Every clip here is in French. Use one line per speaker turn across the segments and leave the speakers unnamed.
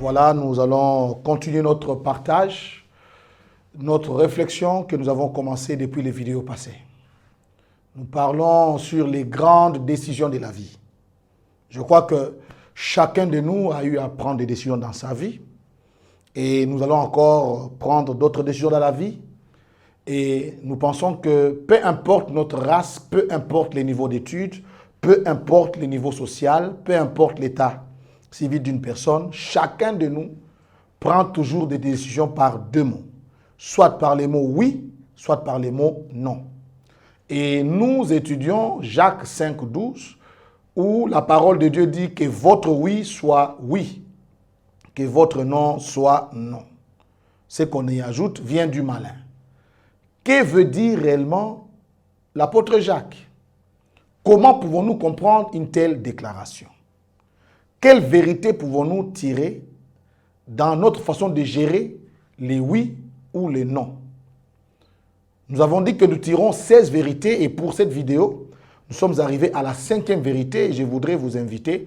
Voilà, nous allons continuer notre partage, notre réflexion que nous avons commencé depuis les vidéos passées. Nous parlons sur les grandes décisions de la vie. Je crois que chacun de nous a eu à prendre des décisions dans sa vie et nous allons encore prendre d'autres décisions dans la vie. Et nous pensons que peu importe notre race, peu importe les niveaux d'études, peu importe le niveau social, peu importe l'état civil d'une personne, chacun de nous prend toujours des décisions par deux mots. Soit par les mots oui, soit par les mots non. Et nous étudions Jacques 5,12 où la parole de Dieu dit que votre oui soit oui, que votre non soit non. Ce qu'on y ajoute vient du malin. Que veut dire réellement l'apôtre Jacques? Comment pouvons-nous comprendre une telle déclaration? Quelle vérité pouvons-nous tirer dans notre façon de gérer les oui ou les non? Nous avons dit que nous tirons 16 vérités et pour cette vidéo, nous sommes arrivés à la 5e vérité et je voudrais vous inviter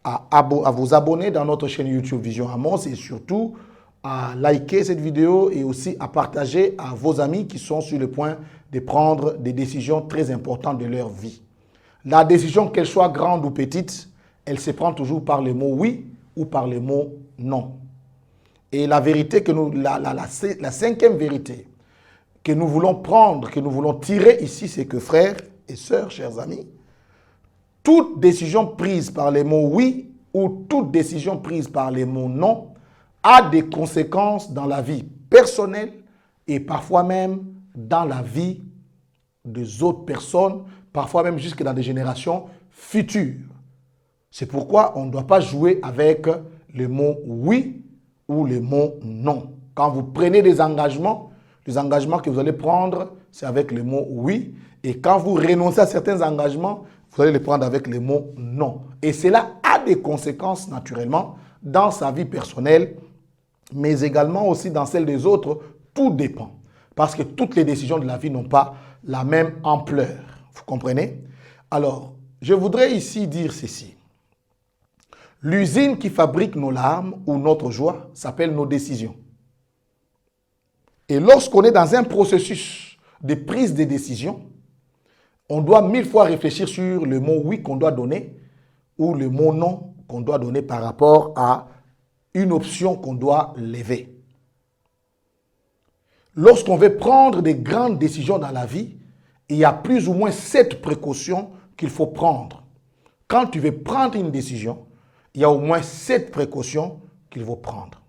à vous abonner dans notre chaîne YouTube Vision Amos et surtout à liker cette vidéo et aussi à partager à vos amis qui sont sur le point de prendre des décisions très importantes de leur vie. La décision, qu'elle soit grande ou petite, elle se prend toujours par le mot oui ou par le mot non. Et la vérité que nous, la 5e vérité que nous voulons prendre, que nous voulons tirer ici, c'est que frères et sœurs, chers amis, toute décision prise par les mots oui ou toute décision prise par les mots non a des conséquences dans la vie personnelle et parfois même dans la vie des autres personnes, parfois même jusque dans des générations futures. C'est pourquoi on ne doit pas jouer avec le mot oui ou le mot non. Quand vous prenez des engagements, les engagements que vous allez prendre, c'est avec le mot oui. Et quand vous renoncez à certains engagements, vous allez les prendre avec le mot non. Et cela a des conséquences naturellement dans sa vie personnelle, mais également aussi dans celle des autres. Tout dépend. Parce que toutes les décisions de la vie n'ont pas la même ampleur. Vous comprenez? Alors, je voudrais ici dire ceci. L'usine qui fabrique nos larmes ou notre joie s'appelle nos décisions. Et lorsqu'on est dans un processus de prise de décision, on doit 1000 fois réfléchir sur le mot oui qu'on doit donner ou le mot non qu'on doit donner par rapport à une option qu'on doit lever. Lorsqu'on veut prendre des grandes décisions dans la vie, il y a plus ou moins 7 précautions qu'il faut prendre. Quand tu veux prendre une décision, il y a au moins 7 précautions qu'il faut prendre.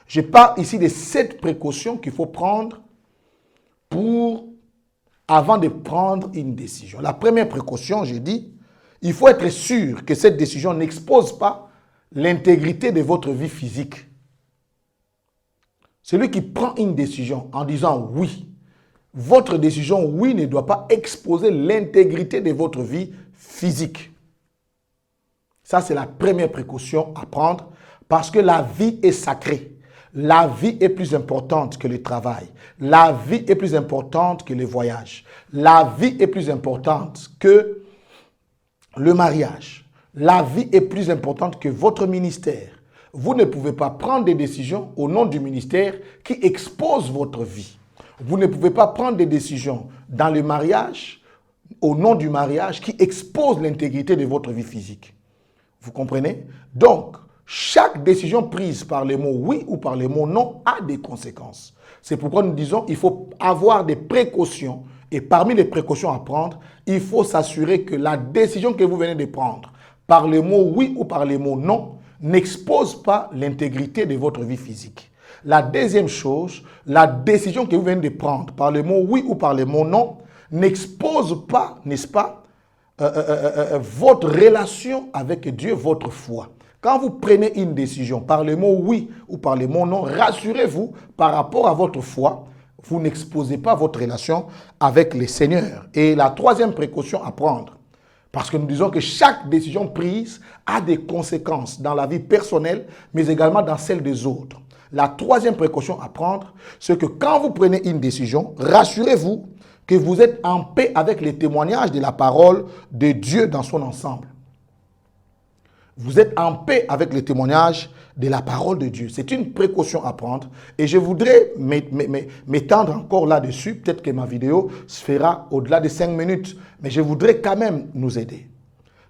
Je parle ici des 7 précautions qu'il faut prendre avant de prendre une décision. La première précaution, j'ai dit, il faut être sûr que cette décision n'expose pas l'intégrité de votre vie physique. Celui qui prend une décision en disant oui, votre décision oui ne doit pas exposer l'intégrité de votre vie physique. Ça, c'est la première précaution à prendre parce que la vie est sacrée. La vie est plus importante que le travail. La vie est plus importante que les voyages. La vie est plus importante que le mariage. La vie est plus importante que votre ministère. Vous ne pouvez pas prendre des décisions au nom du ministère qui expose votre vie. Vous ne pouvez pas prendre des décisions dans le mariage, au nom du mariage, qui expose l'intégrité de votre vie physique. Vous comprenez? Donc, chaque décision prise par les mots oui ou par les mots non a des conséquences. C'est pourquoi nous disons qu'il faut avoir des précautions. Et parmi les précautions à prendre, il faut s'assurer que la décision que vous venez de prendre par les mots oui ou par les mots non n'expose pas l'intégrité de votre vie physique. La deuxième chose, la décision que vous venez de prendre par les mots oui ou par les mots non n'expose pas, n'est-ce pas, votre relation avec Dieu, votre foi. Quand vous prenez une décision par les mots oui ou par les mots non, rassurez-vous par rapport à votre foi, vous n'exposez pas votre relation avec le Seigneur. Et la troisième précaution à prendre, parce que nous disons que chaque décision prise a des conséquences dans la vie personnelle, mais également dans celle des autres. La troisième précaution à prendre, c'est que quand vous prenez une décision, rassurez-vous que vous êtes en paix avec les témoignages de la parole de Dieu dans son ensemble. Vous êtes en paix avec le témoignage de la parole de Dieu. C'est une précaution à prendre. Et je voudrais m'étendre encore là-dessus. Peut-être que ma vidéo se fera au-delà de 5 minutes. Mais je voudrais quand même nous aider.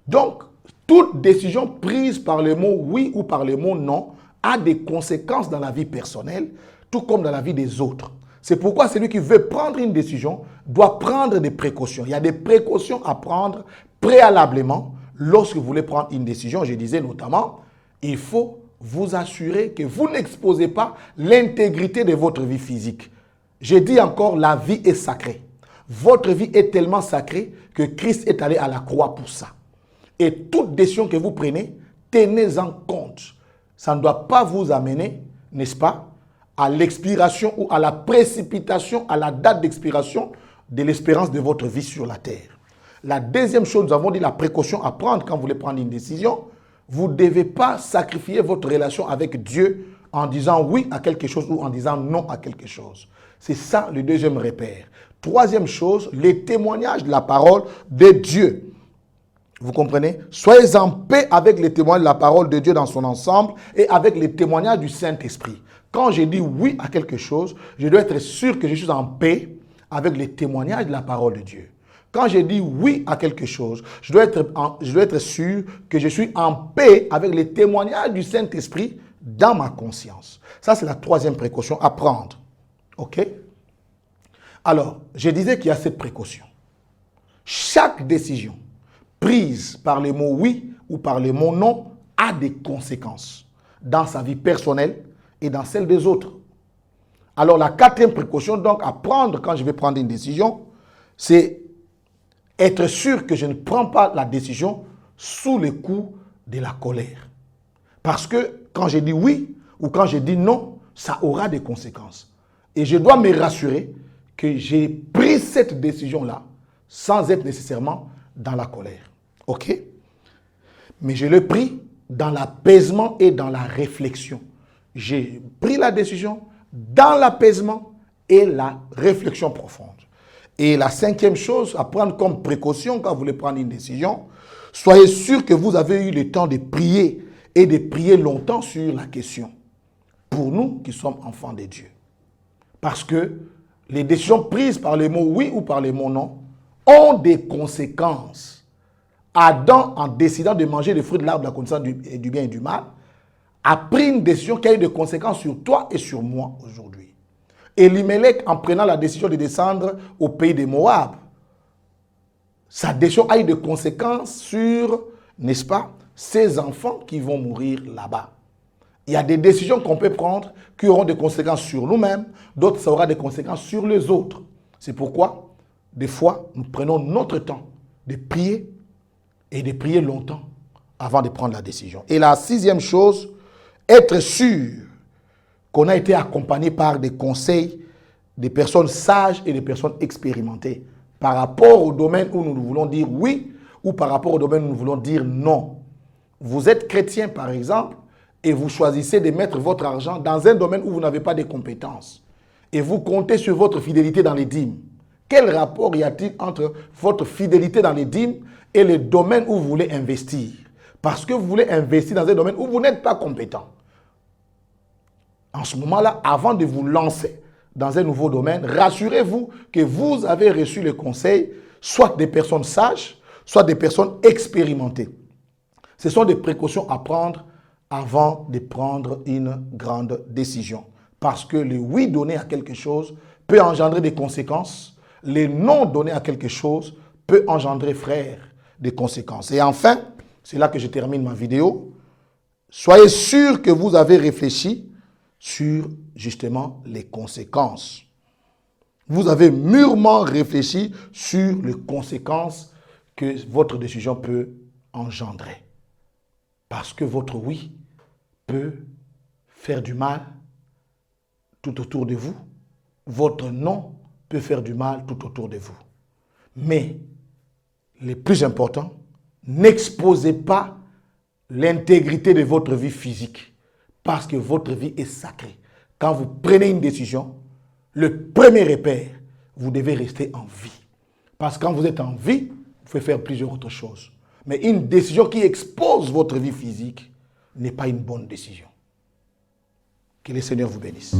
Donc, toute décision prise par le mot oui ou par le mot non a des conséquences dans la vie personnelle, tout comme dans la vie des autres. C'est pourquoi celui qui veut prendre une décision doit prendre des précautions. Il y a des précautions à prendre préalablement lorsque vous voulez prendre une décision. Je disais notamment, il faut vous assurer que vous n'exposez pas l'intégrité de votre vie physique. Je dis encore, la vie est sacrée. Votre vie est tellement sacrée que Christ est allé à la croix pour ça. Et toute décision que vous prenez, tenez-en compte. Ça ne doit pas vous amener, n'est-ce pas, à l'expiration ou à la précipitation, à la date d'expiration de l'espérance de votre vie sur la terre. La deuxième chose, nous avons dit la précaution à prendre quand vous voulez prendre une décision. Vous ne devez pas sacrifier votre relation avec Dieu en disant oui à quelque chose ou en disant non à quelque chose. C'est ça le deuxième repère. Troisième chose, les témoignages de la parole de Dieu. Vous comprenez? Soyez en paix avec les témoignages de la parole de Dieu dans son ensemble et avec les témoignages du Saint-Esprit. Quand je dis oui à quelque chose, je dois être sûr que je suis en paix avec les témoignages de la parole de Dieu. Quand je dis oui à quelque chose, je dois être sûr que je suis en paix avec les témoignages du Saint-Esprit dans ma conscience. Ça, c'est la troisième précaution à prendre. OK? Alors, je disais qu'il y a cette précaution. Chaque décision prise par les mots oui ou par les mots non a des conséquences dans sa vie personnelle et dans celle des autres. Alors la quatrième précaution donc à prendre quand je vais prendre une décision, c'est être sûr que je ne prends pas la décision sous le coup de la colère. Parce que quand je dis oui ou quand je dis non, ça aura des conséquences. Et je dois me rassurer que j'ai pris cette décision-là sans être nécessairement dans la colère. OK? Mais je l'ai pris dans l'apaisement et dans la réflexion. J'ai pris la décision dans l'apaisement et la réflexion profonde. Et la cinquième chose à prendre comme précaution quand vous voulez prendre une décision, soyez sûr que vous avez eu le temps de prier et de prier longtemps sur la question. Pour nous qui sommes enfants de Dieu. Parce que les décisions prises par les mots oui ou par les mots non ont des conséquences. Adam, en décidant de manger les fruits de l'arbre de la connaissance du bien et du mal, a pris une décision qui a eu des conséquences sur toi et sur moi aujourd'hui. Elimelech, en prenant la décision de descendre au pays de Moab, sa décision a eu des conséquences sur, n'est-ce pas, ses enfants qui vont mourir là-bas. Il y a des décisions qu'on peut prendre qui auront des conséquences sur nous-mêmes, d'autres, ça aura des conséquences sur les autres. C'est pourquoi, des fois, nous prenons notre temps de prier et de prier longtemps avant de prendre la décision. Et la sixième chose, être sûr qu'on a été accompagné par des conseils des personnes sages et des personnes expérimentées par rapport au domaine où nous voulons dire oui ou par rapport au domaine où nous voulons dire non. Vous êtes chrétien, par exemple, et vous choisissez de mettre votre argent dans un domaine où vous n'avez pas de compétences. Et vous comptez sur votre fidélité dans les dîmes. Quel rapport y a-t-il entre votre fidélité dans les dîmes et le domaine où vous voulez investir? Parce que vous voulez investir dans un domaine où vous n'êtes pas compétent. En ce moment-là, avant de vous lancer dans un nouveau domaine, rassurez-vous que vous avez reçu le conseil, soit des personnes sages, soit des personnes expérimentées. Ce sont des précautions à prendre avant de prendre une grande décision. Parce que le oui donné à quelque chose peut engendrer des conséquences. Le non donné à quelque chose peut engendrer, frère, des conséquences. Et enfin, c'est là que je termine ma vidéo. Soyez sûr que vous avez réfléchi sur justement les conséquences. Vous avez mûrement réfléchi sur les conséquences que votre décision peut engendrer. Parce que votre oui peut faire du mal tout autour de vous. Votre non peut faire du mal tout autour de vous. Mais, le plus important, n'exposez pas l'intégrité de votre vie physique. Parce que votre vie est sacrée. Quand vous prenez une décision, le premier repère, vous devez rester en vie. Parce que quand vous êtes en vie, vous pouvez faire plusieurs autres choses. Mais une décision qui expose votre vie physique n'est pas une bonne décision. Que le Seigneur vous bénisse.